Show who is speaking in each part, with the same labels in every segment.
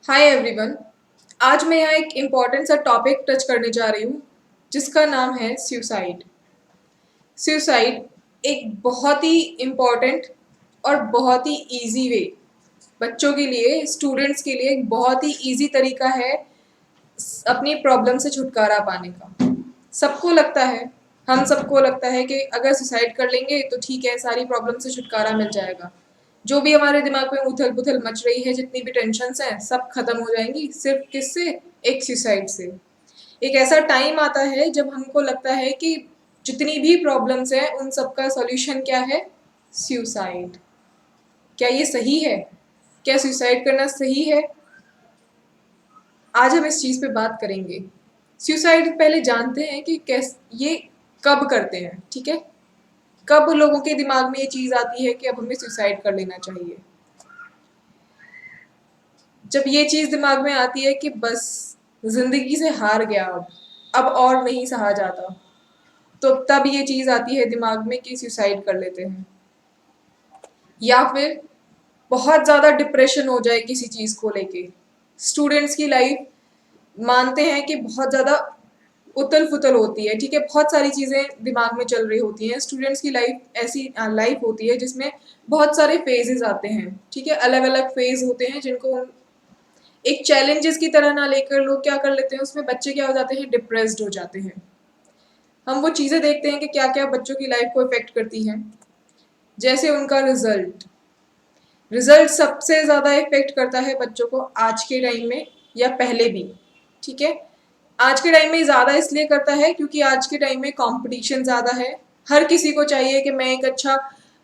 Speaker 1: Hi everyone. आज मैं यहाँ एक इम्पॉर्टेंट सा टॉपिक टच करने जा रही हूँ जिसका नाम है सुसाइड। सुसाइड एक बहुत ही इम्पॉर्टेंट और बहुत ही इजी वे, बच्चों के लिए, स्टूडेंट्स के लिए एक बहुत ही इजी तरीका है अपनी प्रॉब्लम से छुटकारा पाने का। सबको लगता है, हम सबको लगता है कि अगर सुसाइड कर लेंगे तो ठीक है, सारी प्रॉब्लम से छुटकारा मिल जाएगा। जो भी हमारे दिमाग में उथल पुथल मच रही है, जितनी भी टेंशन्स हैं, सब खत्म हो जाएंगी सिर्फ किससे? एक सुसाइड से। एक ऐसा टाइम आता है जब हमको लगता है कि जितनी भी प्रॉब्लम्स हैं उन सब का सॉल्यूशन क्या है? सुसाइड। क्या ये सही है? क्या सुसाइड करना सही है? आज हम इस चीज़ पे बात करेंगे। सुसाइड पहले जानते हैं कि कैस ये कब करते हैं, ठीक है? कब लोगों के दिमाग में ये चीज़ आती है कि अब हमें सुसाइड कर लेना चाहिए। जब ये चीज़ दिमाग में आती है कि बस ज़िंदगी से हार गया, अब और नहीं सहा जाता, तो तब ये चीज़ आती है दिमाग में कि सुसाइड कर लेते हैं। या फिर बहुत ज़्यादा डिप्रेशन हो जाए किसी चीज़ को लेके। स्टूडेंट्स की लाइफ मानते हैं कि बहुत ज़्यादा उतल फुतल होती है, ठीक है, बहुत सारी चीज़ें दिमाग में चल रही होती हैं। स्टूडेंट्स की लाइफ ऐसी लाइफ होती है जिसमें बहुत सारे फेजेस आते हैं, ठीक है, अलग अलग फेज होते हैं जिनको एक चैलेंजेस की तरह ना लेकर लोग क्या कर लेते हैं, उसमें बच्चे क्या हो जाते हैं? डिप्रेस्ड हो जाते हैं। हम वो चीज़ें देखते हैं कि क्या क्या बच्चों की लाइफ को इफेक्ट करती हैं। जैसे उनका रिजल्ट रिजल्ट सबसे ज़्यादा इफेक्ट करता है बच्चों को आज के टाइम में, या पहले भी, ठीक है। आज के टाइम में ज़्यादा इसलिए करता है क्योंकि आज के टाइम में कंपटीशन ज़्यादा है। हर किसी को चाहिए कि मैं एक अच्छा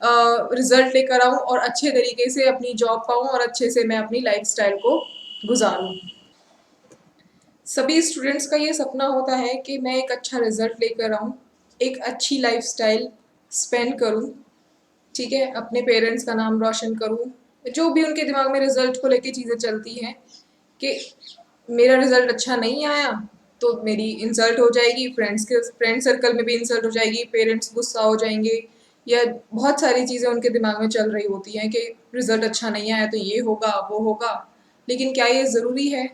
Speaker 1: रिजल्ट लेकर आऊँ और अच्छे तरीके से अपनी जॉब पाऊँ और अच्छे से मैं अपनी लाइफस्टाइल को गुजारूँ। सभी स्टूडेंट्स का ये सपना होता है कि मैं एक अच्छा रिजल्ट लेकर आऊँ, एक अच्छी लाइफस्टाइल स्पेंड करूँ, ठीक है, अपने पेरेंट्स का नाम रोशन करूँ। जो भी उनके दिमाग में रिजल्ट को लेके चीज़ें चलती हैं कि मेरा रिजल्ट अच्छा नहीं आया तो मेरी इंसल्ट हो जाएगी, फ्रेंड सर्कल में भी इंसल्ट हो जाएगी, पेरेंट्स गुस्सा हो जाएंगे, या बहुत सारी चीज़ें उनके दिमाग में चल रही होती हैं कि रिजल्ट अच्छा नहीं आया तो ये होगा वो होगा। लेकिन क्या ये ज़रूरी है?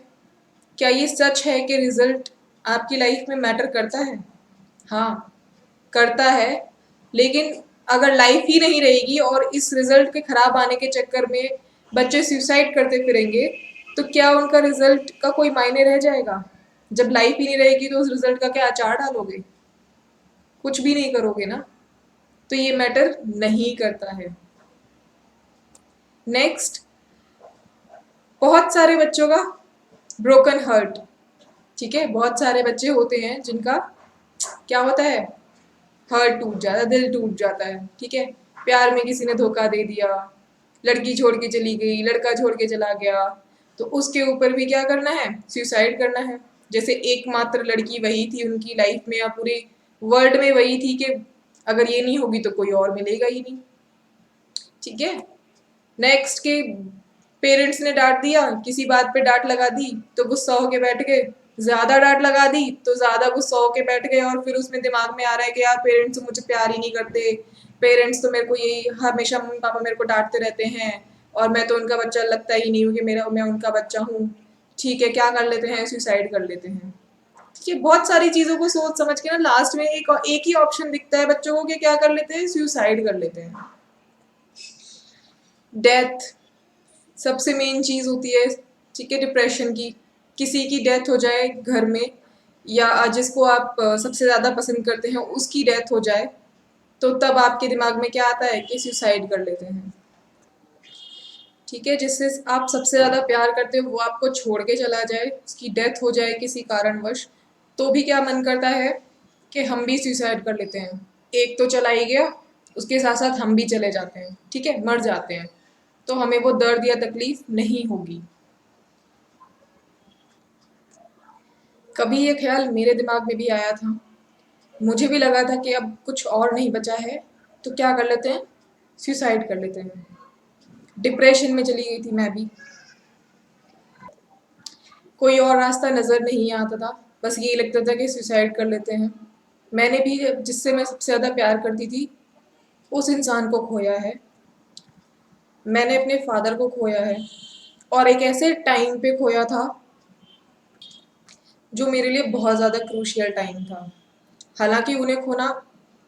Speaker 1: क्या ये सच है कि रिजल्ट आपकी लाइफ में मैटर करता है? हाँ, करता है। लेकिन अगर लाइफ ही नहीं रहेगी और इस रिजल्ट के खराब आने के चक्कर में बच्चे सुसाइड करते फिरेंगे, तो क्या उनका रिजल्ट का कोई मायने रह जाएगा? जब लाइफ ही नहीं रहेगी तो उस रिजल्ट का क्या अचार डालोगे? कुछ भी नहीं करोगे ना। तो ये मैटर नहीं करता है। नेक्स्ट, बहुत सारे बच्चों का ब्रोकन हार्ट, ठीक है, बहुत सारे बच्चे होते हैं जिनका क्या होता है? हार्ट टूट जाता है, दिल टूट जाता है, ठीक है। प्यार में किसी ने धोखा दे दिया, लड़की छोड़ के चली गई, लड़का छोड़ के चला गया, तो उसके ऊपर भी क्या करना है? सुसाइड करना है। जैसे एकमात्र लड़की वही थी उनकी लाइफ में, या पूरे वर्ल्ड में वही थी कि अगर ये नहीं होगी तो कोई और मिलेगा ही नहीं, ठीक है। नेक्स्ट के पेरेंट्स ने डांट दिया, किसी बात पे डांट लगा दी तो गुस्सा होके बैठ गए, ज्यादा डांट लगा दी तो ज्यादा गुस्सा होके बैठ गए, और फिर उसमें दिमाग में आ रहा है कि यार पेरेंट्स मुझे प्यार ही नहीं करते, पेरेंट्स तो मेरे को यही हमेशा मम्मी पापा मेरे को डांटते रहते हैं और मैं तो उनका बच्चा लगता ही नहीं हूँ कि मेरा मैं उनका बच्चा हूँ। ठीक है, क्या कर लेते हैं? सुसाइड कर लेते हैं। ठीक है, बहुत सारी चीजों को सोच समझ के ना लास्ट में एक ही ऑप्शन दिखता है बच्चों को कि क्या कर लेते हैं? सुसाइड कर लेते हैं। डेथ सबसे मेन चीज़ होती है, ठीक है, डिप्रेशन की। किसी की डेथ हो जाए घर में, या जिसको आप सबसे ज़्यादा पसंद करते हैं उसकी डेथ हो जाए, तो तब आपके दिमाग में क्या आता है? कि सुसाइड कर लेते हैं, ठीक है। जिससे आप सबसे ज़्यादा प्यार करते हो वो आपको छोड़ के चला जाए, उसकी डेथ हो जाए किसी कारणवश, तो भी क्या मन करता है? कि हम भी सुसाइड कर लेते हैं। एक तो चला ही गया, उसके साथ साथ हम भी चले जाते हैं, ठीक है, मर जाते हैं, तो हमें वो दर्द या तकलीफ नहीं होगी। कभी ये ख्याल मेरे दिमाग में भी आया था। मुझे भी लगा था कि अब कुछ और नहीं बचा है, तो क्या कर लेते हैं? सुसाइड कर लेते हैं। डिप्रेशन में चली गई थी मैं भी। कोई और रास्ता नज़र नहीं आता था, बस यही लगता था कि सुसाइड कर लेते हैं। मैंने भी जिससे मैं सबसे ज़्यादा प्यार करती थी उस इंसान को खोया है। मैंने अपने फादर को खोया है। और एक ऐसे टाइम पे खोया था जो मेरे लिए बहुत ज़्यादा क्रूशियल टाइम था। हालाँकि उन्हें खोना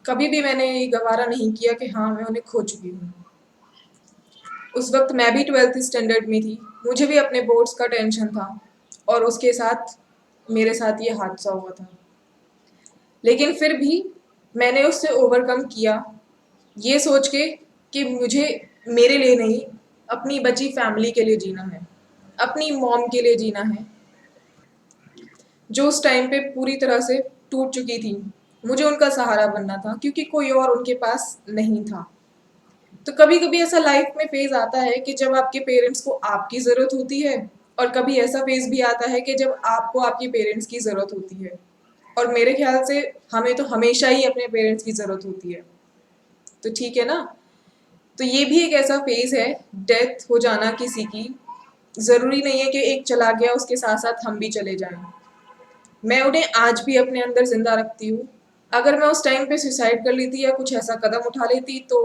Speaker 1: कभी भी मैंने ये गवारा नहीं किया कि हाँ, मैं उन्हें खो चुकी हूँ। उस वक़्त मैं भी 12th स्टैंडर्ड में थी, मुझे भी अपने बोर्ड्स का टेंशन था और उसके साथ मेरे साथ ये हादसा हुआ था। लेकिन फिर भी मैंने उससे ओवरकम किया, ये सोच के कि मुझे मेरे लिए नहीं, अपनी बची फैमिली के लिए जीना है, अपनी मॉम के लिए जीना है, जो उस टाइम पे पूरी तरह से टूट चुकी थी। मुझे उनका सहारा बनना था क्योंकि कोई और उनके पास नहीं था। तो कभी-कभी ऐसा लाइफ में फ़ेज़ आता है कि जब आपके पेरेंट्स को आपकी ज़रूरत होती है और कभी ऐसा फ़ेज़ भी आता है कि जब आपको आपके पेरेंट्स की ज़रूरत होती है। और मेरे ख़्याल से हमें तो हमेशा ही अपने पेरेंट्स की ज़रूरत होती है। तो ठीक है ना? तो ये भी एक ऐसा फ़ेज़ है, डेथ हो जाना किसी की, ज़रूरी नहीं है कि एक चला गया उसके साथ-साथ हम भी चले जाएँ। मैं उन्हें आज भी अपने अंदर ज़िंदा रखती हूँ। अगर मैं उस टाइम पे सुसाइड कर लेती या कुछ ऐसा कदम उठा लेती तो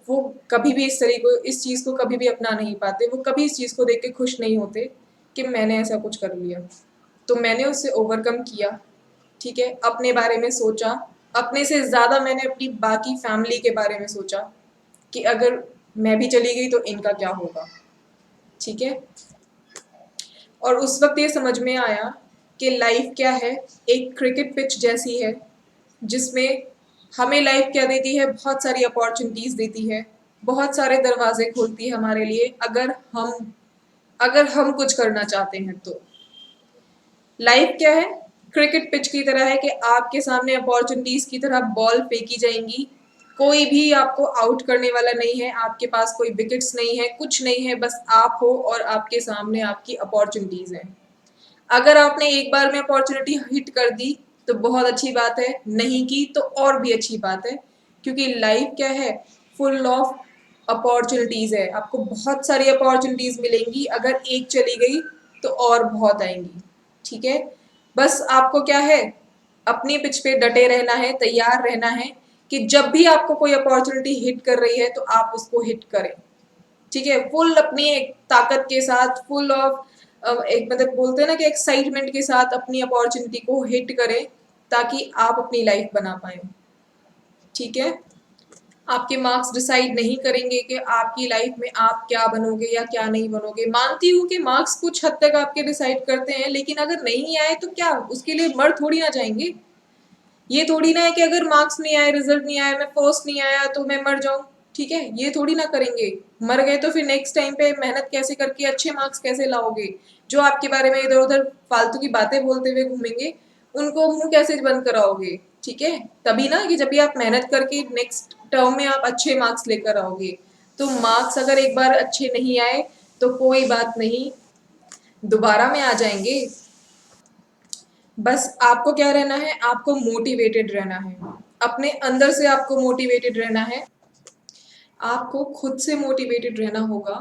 Speaker 1: वो कभी भी इस चीज़ को कभी भी अपना नहीं पाते। वो कभी इस चीज़ को देख के खुश नहीं होते कि मैंने ऐसा कुछ कर लिया। तो मैंने उससे ओवरकम किया, ठीक है? अपने बारे में सोचा, अपने से ज़्यादा मैंने अपनी बाकी फैमिली के बारे में सोचा कि अगर मैं भी चली गई तो इनका क्या होगा, ठीक है? और उस वक़्त ये समझ में आया कि लाइफ़ क्या है, एक क्रिकेट पिच जैसी है, जिसमें हमें लाइफ़ क्या देती है, बहुत सारी अपॉर्च्युनिटीज़ देती है, बहुत सारे दरवाज़े खोलती है हमारे लिए अगर हम कुछ करना चाहते हैं तो। लाइफ़ क्या है? क्रिकेट पिच की तरह है कि आपके सामने अपॉर्च्युनिटीज़ की तरह बॉल फेंकी जाएँगी, कोई भी आपको आउट करने वाला नहीं है, आपके पास कोई विकेट्स नहीं है, कुछ नहीं है, बस आप हो और आपके सामने आपकी अपॉर्च्युनिटीज़ हैं। अगर आपने एक बार में अपॉर्चुनिटी हिट कर दी तो बहुत अच्छी बात है, नहीं की तो और भी अच्छी बात है क्योंकि लाइफ क्या है, फुल ऑफ अपॉर्चुनिटीज़ है। आपको बहुत सारी अपॉर्चुनिटीज़ मिलेंगी, अगर एक चली गई तो और बहुत आएंगी, ठीक है? बस आपको क्या है, अपनी पिच पे डटे रहना है, तैयार रहना है कि जब भी आपको कोई अपॉर्चुनिटी हिट कर रही है तो आप उसको हिट करें, ठीक है? फुल अपनी एक ताकत के साथ, फुल ऑफ एक मतलब बोलते हैं ना कि एक्साइटमेंट के साथ अपनी अपॉर्चुनिटी को हिट करें ताकि आप अपनी लाइफ बना पाएँ, ठीक है? आपके मार्क्स डिसाइड नहीं करेंगे कि आपकी लाइफ में आप क्या बनोगे या क्या नहीं बनोगे। मानती हूँ कि मार्क्स कुछ हद तक आपके डिसाइड करते हैं, लेकिन अगर नहीं आए तो क्या? उसके लिए मर थोड़ी ना जाएँगे। ये थोड़ी ना है कि अगर मार्क्स नहीं आए, रिजल्ट नहीं आया, मैं फर्स्ट नहीं आया तो मैं मर जाऊँ, ठीक है? ये थोड़ी ना करेंगे। मर गए तो फिर नेक्स्ट टाइम पे मेहनत कैसे करके अच्छे मार्क्स कैसे लाओगे? जो आपके बारे में इधर-उधर फालतू की बातें बोलते हुए घूमेंगे, उनको मुँह कैसे बंद कराओगे? ठीक है? तभी ना कि जब भी आप मेहनत करके नेक्स्ट टर्म में आप अच्छे मार्क्स लेकर आओगे। तो मार्क्स अगर एक बार अच्छे नहीं आए, तो कोई बात नहीं, दोबारा में आ जाएँगे। बस आपको क्या रहना है, आपको मोटिवेटेड रहना है। अपने अंदर से आपको मोटिवेटेड रहना है। आपको खुद से मोटिवेटेड रहना होगा।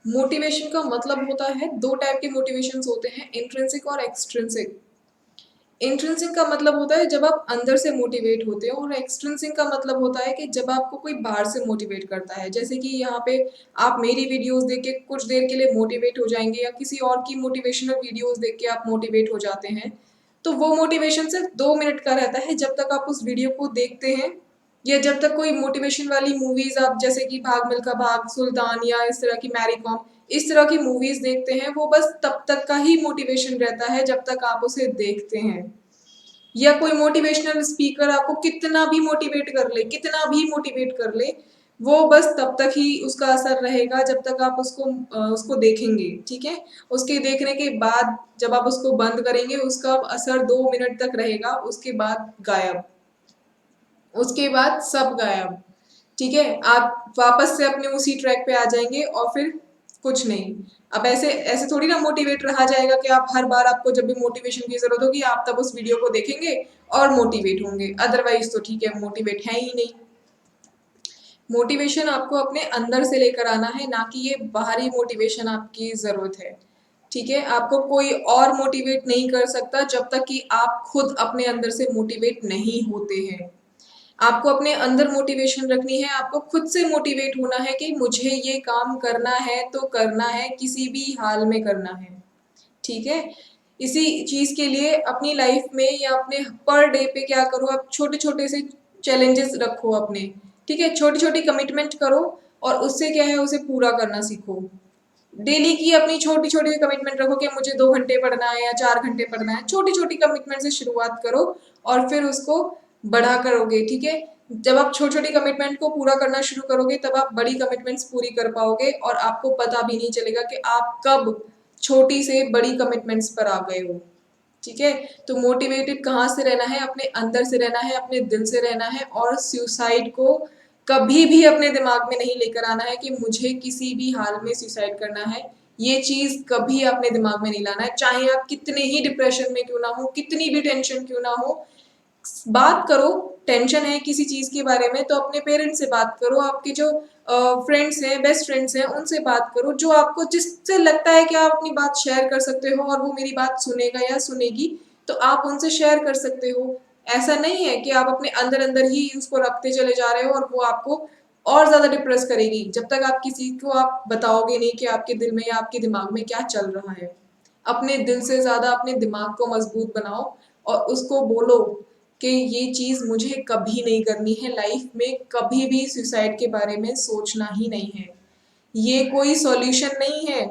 Speaker 1: मोटिवेशन का मतलब होता है, 2 टाइप के मोटिवेशंस होते हैं, इंट्रिंसिक और एक्सट्रिंसिक। इंट्रिंसिक का मतलब होता है जब आप अंदर से मोटिवेट होते हो और एक्सट्रिंसिक का मतलब होता है कि जब आपको कोई बाहर से मोटिवेट करता है। जैसे कि यहाँ पे आप मेरी वीडियोज़ देख के कुछ देर के लिए मोटिवेट हो जाएँगे या किसी और की मोटिवेशनल वीडियोज़ देख के आप मोटिवेट हो जाते हैं। तो वो मोटिवेशन सिर्फ़ 2 मिनट का रहता है जब तक आप उस वीडियो को देखते हैं या जब तक कोई मोटिवेशन वाली मूवीज़ आप जैसे कि भाग मिल्खा भाग, सुल्तान या इस तरह की मैरी कॉम, इस तरह की मूवीज़ देखते हैं, वो बस तब तक का ही मोटिवेशन रहता है जब तक आप उसे देखते हैं। या कोई मोटिवेशनल स्पीकर आपको कितना भी मोटिवेट कर ले, वो बस तब तक ही उसका असर रहेगा जब तक आप उसको देखेंगे, ठीक है? उसके देखने के बाद जब आप उसको बंद करेंगे, उसका असर 2 मिनट तक रहेगा, उसके बाद गायब। उसके बाद सब गायब, ठीक है? आप वापस से अपने उसी ट्रैक पे आ जाएँगे और फिर कुछ नहीं। अब ऐसे ऐसे थोड़ी ना मोटिवेट रहा जाएगा कि आप हर बार आपको जब भी मोटिवेशन की ज़रूरत होगी, आप तब उस वीडियो को देखेंगे और मोटिवेट होंगे। अदरवाइज़ तो ठीक है, मोटिवेट हैं ही नहीं। मोटिवेशन आपको अपने अंदर से लेकर आना है, ना कि ये बाहरी मोटिवेशन आपकी ज़रूरत है, ठीक है? आपको कोई और मोटिवेट नहीं कर सकता जब तक कि आप खुद अपने अंदर से मोटिवेट नहीं होते हैं। आपको अपने अंदर मोटिवेशन रखनी है, आपको खुद से मोटिवेट होना है कि मुझे ये काम करना है तो करना है, किसी भी हाल में करना है, ठीक है। इसी चीज़ के लिए अपनी लाइफ में या अपने पर डे पे क्या करो, आप छोटे छोटे से चैलेंजेस रखो अपने, ठीक है, छोटी छोटी कमिटमेंट करो और उससे क्या है उसे पूरा करना सीखो। डेली की अपनी छोटी छोटी कमिटमेंट रखो कि मुझे 2 घंटे पढ़ना है या 4 घंटे पढ़ना है, छोटी छोटी कमिटमेंट से शुरुआत करो और फिर उसको बढ़ा करोगे, ठीक है। जब आप छोटी छोटी कमिटमेंट को पूरा करना शुरू करोगे तब आप बड़ी कमिटमेंट्स पूरी कर पाओगे और आपको पता भी नहीं चलेगा कि आप कब छोटी से बड़ी कमिटमेंट्स पर आ गए हो, ठीक है। तो मोटिवेटेड कहाँ से रहना है, अपने अंदर से रहना है, अपने दिल से रहना है और सुसाइड को कभी भी अपने दिमाग में नहीं लेकर आना है कि मुझे किसी भी हाल में सुसाइड करना है। ये चीज़ कभी अपने दिमाग में नहीं लाना है, चाहे आप कितने ही डिप्रेशन में क्यों ना हो, कितनी भी टेंशन क्यों ना हो। बात करो, टेंशन है किसी चीज़ के बारे में तो अपने पेरेंट्स से बात करो, आपके जो फ्रेंड्स हैं, बेस्ट फ्रेंड्स हैं, उनसे बात करो, जो आपको जिससे लगता है कि आप अपनी बात शेयर कर सकते हो और वो मेरी बात सुनेगा या सुनेगी, तो आप उनसे शेयर कर सकते हो। ऐसा नहीं है कि आप अपने अंदर अंदर ही उसको रखते चले जा रहे हो और वो आपको और ज़्यादा डिप्रेस करेगी, जब तक आप किसी को आप बताओगे नहीं कि आपके दिल में या आपके दिमाग में क्या चल रहा है। अपने दिल से ज़्यादा अपने दिमाग को मजबूत बनाओ और उसको बोलो कि ये चीज़ मुझे कभी नहीं करनी है, लाइफ में कभी भी सुसाइड के बारे में सोचना ही नहीं है। ये कोई सॉल्यूशन नहीं है,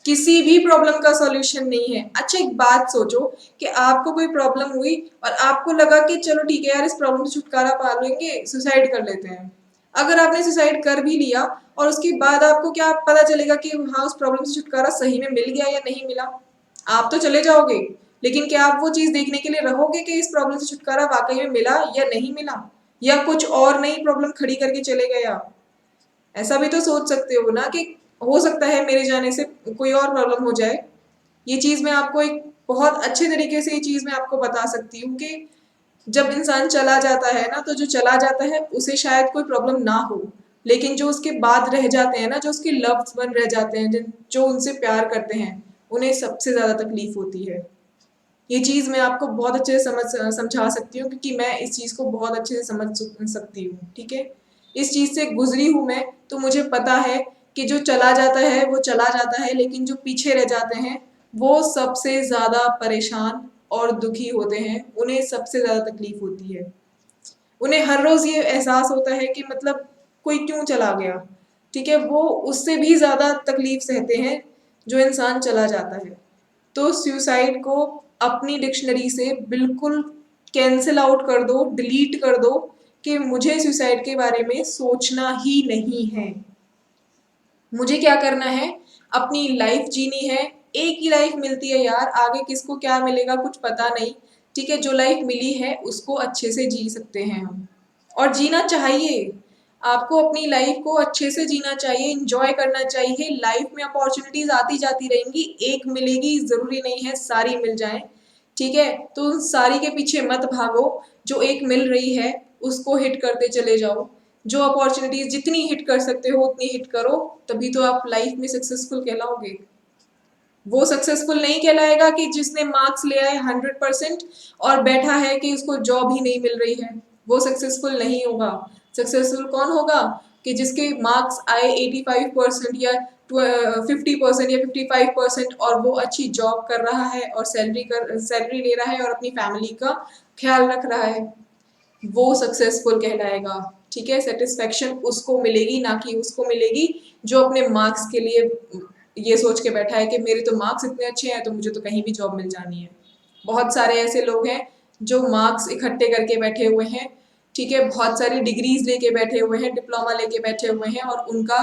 Speaker 1: किसी भी प्रॉब्लम का सॉल्यूशन नहीं है। अच्छा एक बात सोचो कि आपको कोई प्रॉब्लम हुई और आपको लगा कि चलो ठीक है यार, इस प्रॉब्लम से छुटकारा पा लेंगे, सुसाइड कर लेते हैं। अगर आपने सुसाइड कर भी लिया और उसके बाद आपको क्या पता चलेगा कि हाँ उस प्रॉब्लम से छुटकारा सही में मिल गया या नहीं मिला? आप तो चले जाओगे, लेकिन क्या आप वो चीज़ देखने के लिए रहोगे कि इस प्रॉब्लम से छुटकारा वाकई में मिला या नहीं मिला, या कुछ और नई प्रॉब्लम खड़ी करके चले गए आप? ऐसा भी तो सोच सकते हो ना कि हो सकता है मेरे जाने से कोई और प्रॉब्लम हो जाए। ये चीज़ मैं आपको एक बहुत अच्छे तरीके से ये चीज़ मैं आपको बता सकती हूँ कि जब इंसान चला जाता है ना, तो जो चला जाता है उसे शायद कोई प्रॉब्लम ना हो, लेकिन जो उसके बाद रह जाते हैं ना, जो उसके लव्ड वन रह जाते हैं, जो उनसे प्यार करते हैं, उन्हें सबसे ज़्यादा तकलीफ होती है। ये चीज़ मैं आपको बहुत अच्छे से समझा सकती हूँ क्योंकि मैं इस चीज़ को बहुत अच्छे से समझ सकती हूँ, ठीक है। इस चीज़ से गुजरी हूँ मैं, तो मुझे पता है कि जो चला जाता है वो चला जाता है, लेकिन जो पीछे रह जाते हैं वो सबसे ज़्यादा परेशान और दुखी होते हैं, उन्हें सबसे ज़्यादा तकलीफ होती है। उन्हें हर रोज़ ये एहसास होता है कि मतलब कोई क्यों चला गया, ठीक है। वो उससे भी ज़्यादा तकलीफ सहते हैं जो इंसान चला जाता है। तो सुसाइड को अपनी डिक्शनरी से बिल्कुल कैंसिल आउट कर दो, डिलीट कर दो कि मुझे सुसाइड के बारे में सोचना ही नहीं है। मुझे क्या करना है, अपनी लाइफ जीनी है। एक ही लाइफ मिलती है यार, आगे किसको क्या मिलेगा कुछ पता नहीं, ठीक है। जो लाइफ मिली है उसको अच्छे से जी सकते हैं हम, और जीना चाहिए। आपको अपनी लाइफ को अच्छे से जीना चाहिए, इंजॉय करना चाहिए। लाइफ में अपॉर्चुनिटीज आती जाती रहेंगी, एक मिलेगी ज़रूरी नहीं है सारी मिल जाएं, ठीक है। तो उन सारी के पीछे मत भागो, जो एक मिल रही है उसको हिट करते चले जाओ। जो अपॉर्चुनिटीज जितनी हिट कर सकते हो उतनी हिट करो, तभी तो आप लाइफ में सक्सेसफुल कहलाओगे। वो सक्सेसफुल नहीं कहलाएगा कि जिसने मार्क्स ले आए 100% और बैठा है कि उसको जॉब ही नहीं मिल रही है, वो सक्सेसफुल नहीं होगा। सक्सेसफुल कौन होगा कि जिसके मार्क्स आए 85% या 50% या 55% और वो अच्छी जॉब कर रहा है और सैलरी ले रहा है और अपनी फैमिली का ख्याल रख रहा है, वो सक्सेसफुल कहलाएगा, ठीक है। सेटिस्फेक्शन उसको मिलेगी, ना कि उसको मिलेगी जो अपने मार्क्स के लिए ये सोच के बैठा है कि मेरे तो मार्क्स इतने अच्छे हैं तो मुझे तो कहीं भी जॉब मिल जानी है। बहुत सारे ऐसे लोग हैं जो मार्क्स इकट्ठे करके बैठे हुए हैं, ठीक है, बहुत सारी डिग्रीज लेके बैठे हुए हैं, डिप्लोमा लेके बैठे हुए हैं और उनका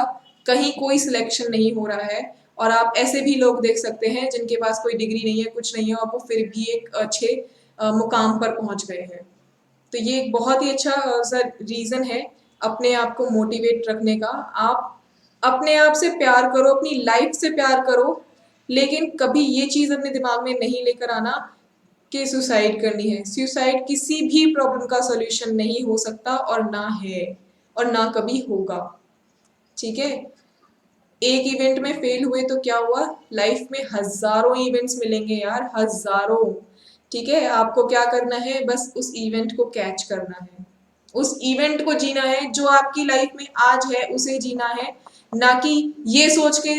Speaker 1: कहीं कोई सिलेक्शन नहीं हो रहा है। और आप ऐसे भी लोग देख सकते हैं जिनके पास कोई डिग्री नहीं है, कुछ नहीं है, और वो फिर भी एक अच्छे मुकाम पर पहुंच गए हैं। तो ये एक बहुत ही अच्छा सा रीज़न है अपने आप को मोटिवेट रखने का। आप अपने आप से प्यार करो, अपनी लाइफ से प्यार करो, लेकिन कभी ये चीज़ अपने दिमाग में नहीं लेकर आना कि सुसाइड करनी है। सुसाइड किसी भी प्रॉब्लम का सॉल्यूशन नहीं हो सकता और ना है और ना कभी होगा, ठीक है। एक इवेंट में फेल हुए तो क्या हुआ, लाइफ में हजारों इवेंट्स मिलेंगे यार, हजारों, ठीक है। आपको क्या करना है, बस उस इवेंट को कैच करना है, उस इवेंट को जीना है, जो आपकी लाइफ में आज है उसे जीना है, ना कि ये सोच के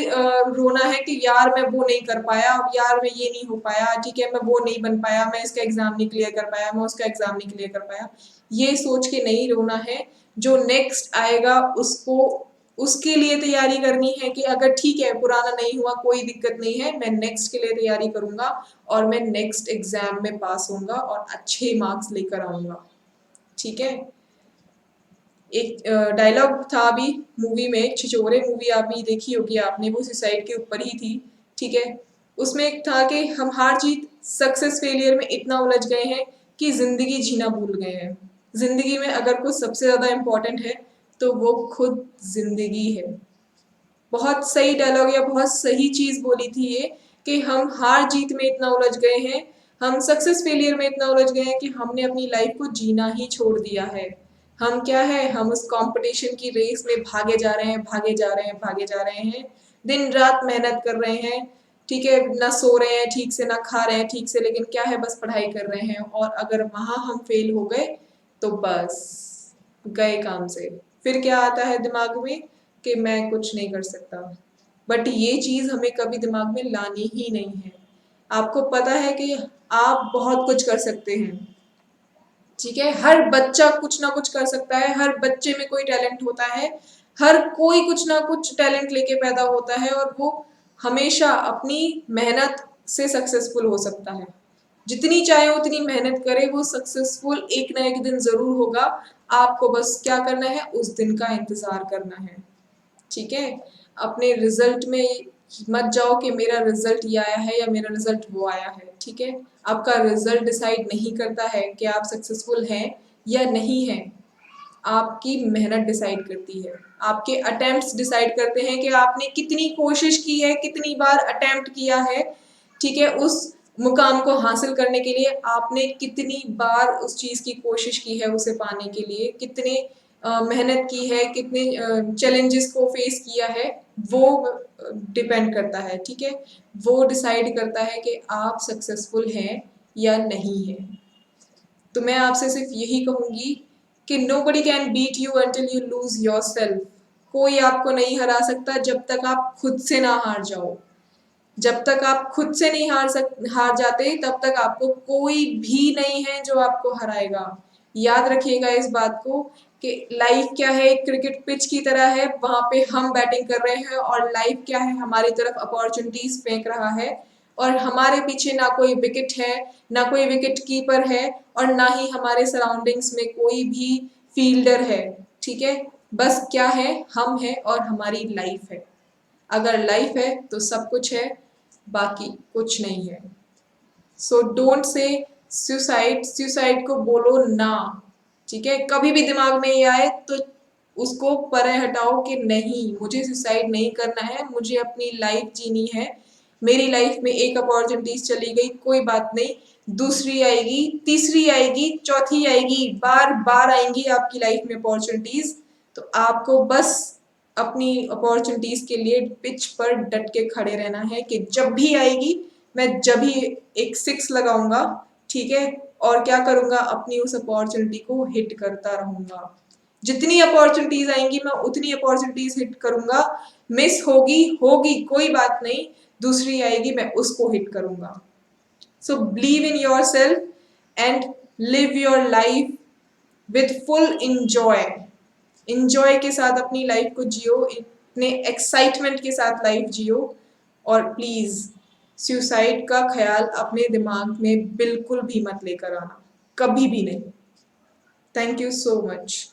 Speaker 1: रोना है कि यार मैं वो नहीं कर पाया, यार मैं ये नहीं हो पाया, ठीक है मैं वो नहीं बन पाया, मैं इसका एग्जाम नहीं क्लियर कर पाया, मैं उसका एग्जाम नहीं क्लियर कर पाया, ये सोच के नहीं रोना है। जो नेक्स्ट आएगा उसको, उसके लिए तैयारी करनी है कि अगर ठीक है पुराना नहीं हुआ कोई दिक्कत नहीं है, मैं नेक्स्ट के लिए तैयारी करूंगा और मैं नेक्स्ट एग्जाम में पास होऊंगा और अच्छे मार्क्स लेकर आऊंगा। ठीक है। एक डायलॉग था अभी मूवी में, छिछोरे मूवी आप भी देखी होगी आपने, वो सुसाइड के ऊपर ही थी। ठीक है। उसमें एक था कि हम हार जीत सक्सेस फेलियर में इतना उलझ गए हैं कि जिंदगी जीना भूल गए हैं। जिंदगी में अगर कुछ सबसे ज्यादा इम्पोर्टेंट है तो वो खुद जिंदगी है। बहुत सही डायलॉग या बहुत सही चीज बोली थी ये, कि हम हार जीत में इतना उलझ गए हैं, हम सक्सेस फेलियर में इतना उलझ गए हैं कि हमने अपनी लाइफ को जीना ही छोड़ दिया है। हम क्या है, हम उस कंपटीशन की रेस में भागे जा रहे हैं, भागे जा रहे हैं, भागे जा रहे हैं, दिन रात मेहनत कर रहे हैं। ठीक है, ना सो रहे हैं ठीक से, ना खा रहे हैं ठीक से, लेकिन क्या है बस पढ़ाई कर रहे हैं, और अगर वहां हम फेल हो गए तो बस गए काम से। फिर क्या आता है दिमाग में कि मैं कुछ नहीं कर सकता। बट ये चीज हमें कभी दिमाग में लानी ही नहीं है। आपको पता है कि आप बहुत कुछ कर सकते हैं। ठीक है, हर बच्चा कुछ ना कुछ कर सकता है, हर बच्चे में कोई टैलेंट होता है, हर कोई कुछ ना कुछ टैलेंट लेके पैदा होता है, और वो हमेशा अपनी मेहनत से सक्सेसफुल हो सकता है। जितनी चाहे उतनी मेहनत करे, वो सक्सेसफुल एक ना एक दिन जरूर होगा। आपको बस क्या करना है, उस दिन का इंतजार करना है। ठीक है। अपने रिजल्ट में मत जाओ कि मेरा रिजल्ट ये आया है या मेरा रिजल्ट वो आया है। ठीक है। आपका रिजल्ट डिसाइड नहीं करता है कि आप सक्सेसफुल हैं या नहीं हैं, आपकी मेहनत डिसाइड करती है। आपके अटेम्प्ट्स डिसाइड करते हैं कि आपने कितनी कोशिश की है, कितनी बार अटेम्प्ट किया है। ठीक है, उस मुकाम को हासिल करने के लिए आपने कितनी बार उस चीज की कोशिश की है, उसे पाने के लिए कितने मेहनत की है, कितने चैलेंजेस को फेस किया है, वो डिपेंड करता है। ठीक है, वो डिसाइड करता है कि आप सक्सेसफुल हैं या नहीं है। तो मैं आपसे सिर्फ यही कहूंगी कि nobody can beat you until you lose yourself। कोई आपको नहीं हरा सकता जब तक आप खुद से ना हार जाओ। जब तक आप खुद से नहीं हार जाते, तब तक आपको कोई भी नहीं है जो आपको हराएगा। याद रखिएगा इस बात को कि लाइफ क्या है, एक क्रिकेट पिच की तरह है, वहां पे हम बैटिंग कर रहे हैं और लाइफ क्या है, हमारी तरफ अपॉर्चुनिटीज फेंक रहा है, और हमारे पीछे ना कोई विकेट है, ना कोई विकेट कीपर है, और ना ही हमारे सराउंडिंग्स में कोई भी फील्डर है। ठीक है, बस क्या है, हम है और हमारी लाइफ है। अगर लाइफ है तो सब कुछ है, बाकी कुछ नहीं है। So don't say suicide, suicide को बोलो ना। ठीक है, कभी भी दिमाग में ये आए तो उसको परे हटाओ कि नहीं, मुझे सुसाइड नहीं करना है, मुझे अपनी लाइफ जीनी है। मेरी लाइफ में एक अपॉर्चुनिटीज चली गई, कोई बात नहीं, दूसरी आएगी, तीसरी आएगी, चौथी आएगी, बार बार आएंगी आपकी लाइफ में अपॉर्चुनिटीज। तो आपको बस अपनी अपॉर्चुनिटीज के लिए पिच पर डट के खड़े रहना है कि जब भी आएगी मैं जब भी एक सिक्स लगाऊंगा। ठीक है, और क्या करूंगा, अपनी उस अपॉर्चुनिटी को हिट करता रहूंगा। जितनी अपॉर्चुनिटीज आएंगी मैं उतनी अपॉर्चुनिटीज हिट करूंगा। मिस होगी होगी कोई बात नहीं, दूसरी आएगी मैं उसको हिट करूंगा। So believe in your self and live your life with full enjoy. Enjoy के साथ अपनी लाइफ को जियो, इतने एक्साइटमेंट के साथ लाइफ जियो। और प्लीज सुसाइड का ख्याल अपने दिमाग में बिल्कुल भी मत लेकर आना, कभी भी नहीं। Thank you so much.